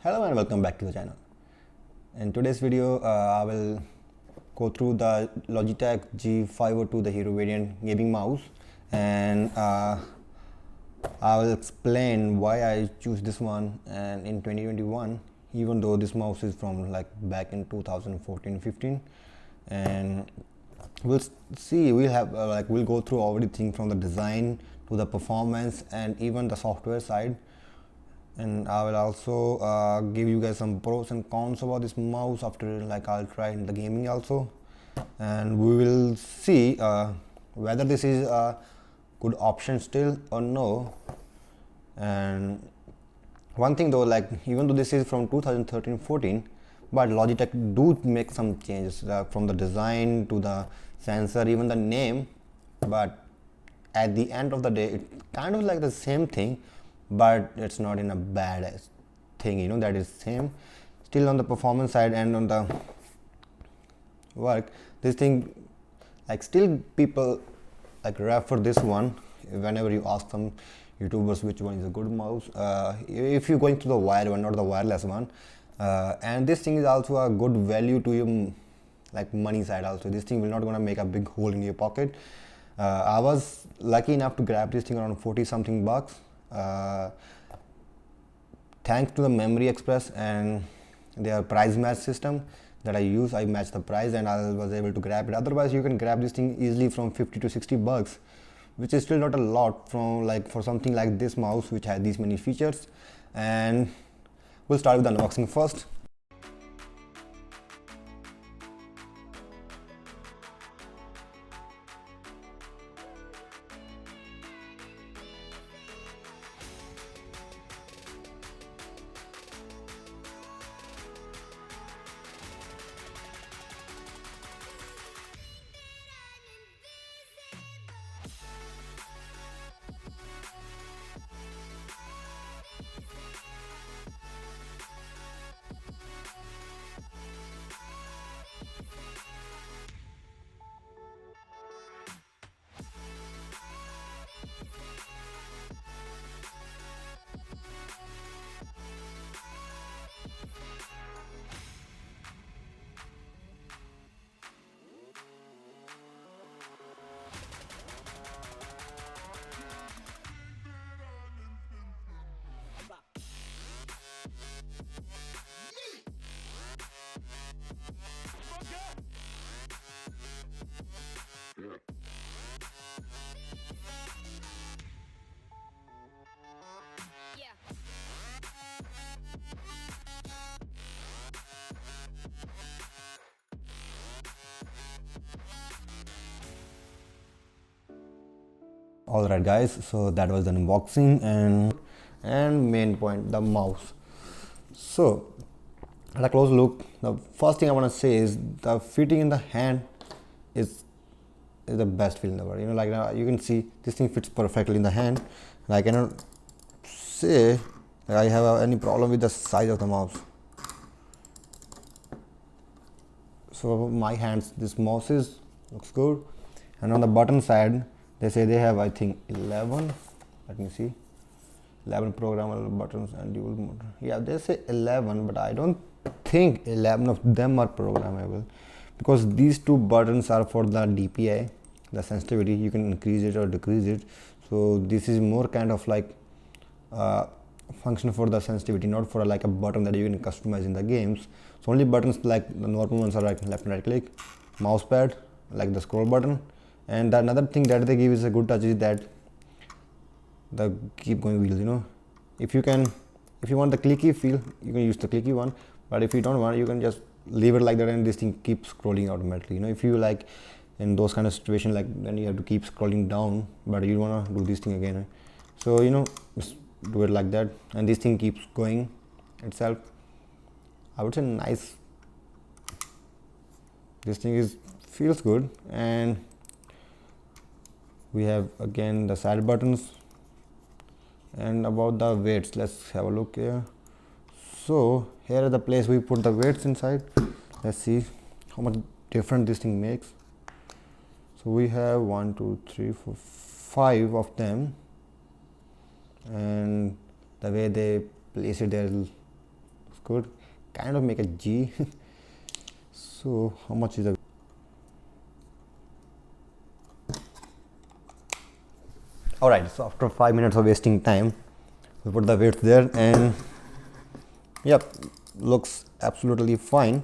Hello and welcome back to the channel. In today's video, I will go through the Logitech G502 the Hero variant gaming mouse, and I will explain why I choose this one. And in 2021, even though this mouse is from like back in 2014-15, and we'll see, we'll go through everything from the design to the performance and even the software side. And I will also give you guys some pros and cons about this mouse after I'll try in the gaming also, and we will see whether this is a good option still or no. And one thing though, even though this is from 2013-14, but Logitech do make some changes from the design to the sensor, even the name, but at the end of the day it's kind of like the same thing, but it's not in a bad thing, that is same. Still on the performance side and on the work, this thing, still people refer this one whenever you ask some YouTubers which one is a good mouse, if you're going to the wired one, not the wireless one. And this thing is also a good value to your money side also. This thing will not gonna make a big hole in your pocket. I was lucky enough to grab this thing around 40 something bucks. Thanks to the Memory Express and their price match system that I use, I matched the price and I was able to grab it. Otherwise you can grab this thing easily from 50 to 60 bucks, which is still not a lot from for something like this mouse which has these many features. And we'll start with the unboxing first. Alright guys, so that was the unboxing and main point, the mouse. So at a close look, the first thing I want to say is the fitting in the hand is the best feel in the world. You can see this thing fits perfectly in the hand, and I cannot say that I have any problem with the size of the mouse. So my hands, this mouse looks good. And on the button side, they say they have, I think, 11, let me see, 11 programmable buttons and dual motor. Yeah, they say 11, but I don't think 11 of them are programmable, because these two buttons are for the DPI, the sensitivity. You can increase it or decrease it. So this is more kind of function for the sensitivity, not for a button that you can customize in the games. So only buttons the normal ones are left and right click, mouse pad, the scroll button. And another thing that they give is a good touch is that the keep going wheels. If you want the clicky feel, you can use the clicky one, but if you don't want, you can just leave it like that and this thing keeps scrolling automatically. If you in those kind of situations, then you have to keep scrolling down, but you want to do this thing again, so just do it like that and this thing keeps going itself. I would say nice. This thing feels good. And we have again the side buttons. And about the weights, let's have a look here. So here is the place we put the weights inside. Let's see how much different this thing makes. So we have 1 2 3 4 5 of them, and the way they place it there is good. Kind of make a G. So how much is the Alright, so after 5 minutes of wasting time, we put the weights there and yep, looks absolutely fine.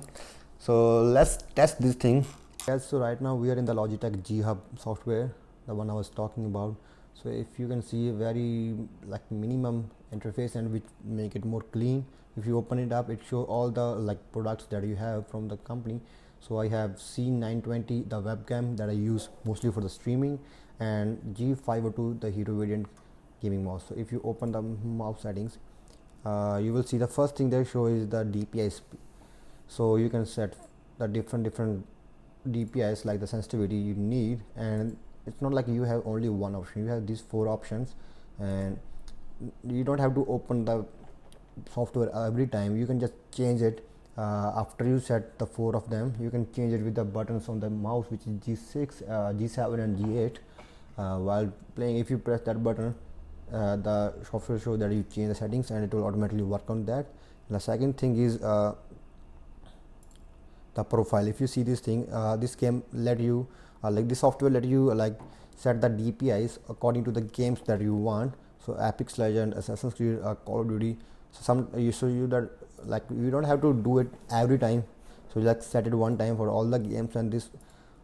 So let's test this thing. Yes, so right now we are in the Logitech G Hub software, the one I was talking about. So if you can see a very like minimum interface and which make it more clean. If you open it up, it show all the like products that you have from the company. So I have C920, the webcam that I use mostly for the streaming, and G502, the Hero variant gaming mouse. So if you open the mouse settings, you will see the first thing they show is the DPI. So you can set the different DPIs, like the sensitivity you need, and it's not like you have only one option. You have these 4 options, and you don't have to open the software every time. You can just change it after you set the 4 of them. You can change it with the buttons on the mouse, which is G6, G7 and G8. While playing, if you press that button, the software shows that you change the settings and it will automatically work on that. And the second thing is the profile. If you see this thing, this game let you like this software let you like set the DPIs according to the games that you want. So Apex Legend, Assassin's Creed, Call of Duty. So some you show you that like you don't have to do it every time. So you like set it one time for all the games, and this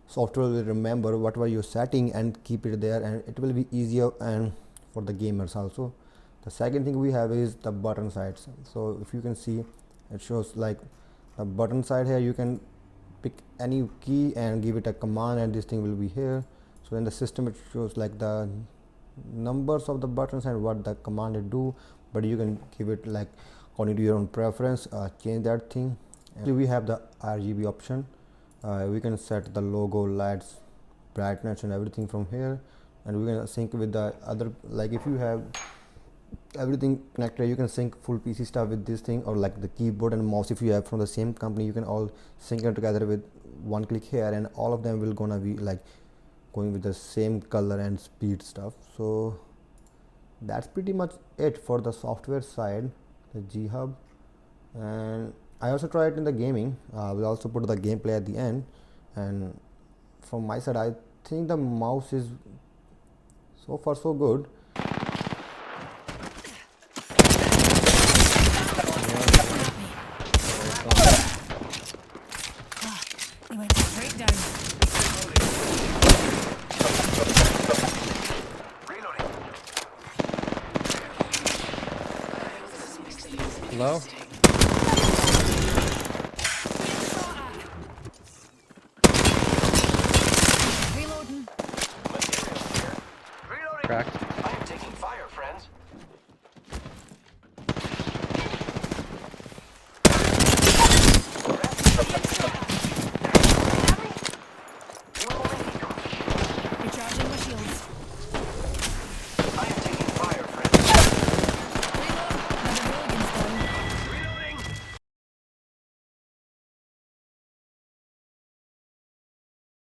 software will remember whatever you're setting and keep it there, and it will be easier and for the gamers also. The second thing we have is the button sides. So if you can see, it shows like the button side here. You can pick any key and give it a command, and this thing will be here. So in the system, it shows like the numbers of the buttons and what the command it do, but you can give it like according to your own preference, change that thing. And we have the RGB option. We can set the logo, lights, brightness and everything from here, and we can sync with the other, like if you have everything connected, you can sync full PC stuff with this thing, or like the keyboard and mouse if you have from the same company, you can all sync it together with one click here, and all of them will gonna be like going with the same color and speed stuff. So that's pretty much it for the software side, the G Hub. And I also tried it in the gaming. We'll also put the gameplay at the end, and from my side I think the mouse is so far so good. He went straight down. Hello? Reloading. Cracked.